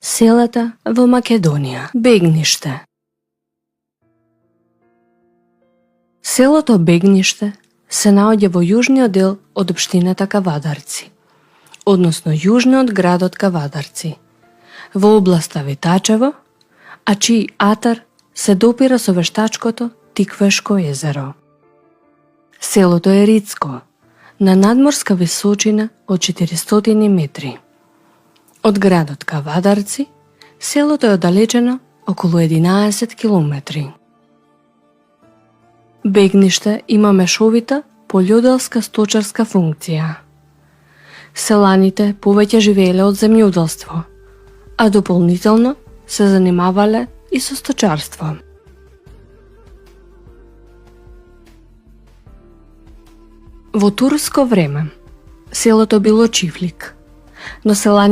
Селата во Македонија. Бегниште. Селото Бегниште се наоѓа во јужниот дел од општината Кавадарци, односно јужно од градот Кавадарци, во областа Витачево, а чиј атар се допира со вештачкото Тиквешко езеро. Селото е ридско, на надморска височина од 400 метри. Од градот Кавадарци, селото е оддалечено околу 11 километри. Бегниште има мешовита полјоделска сточарска функција. Селаните повеќе живееле од земјоделство, а дополнително се занимавале и со сточарство. Во турско време селото било чифлик, но селаните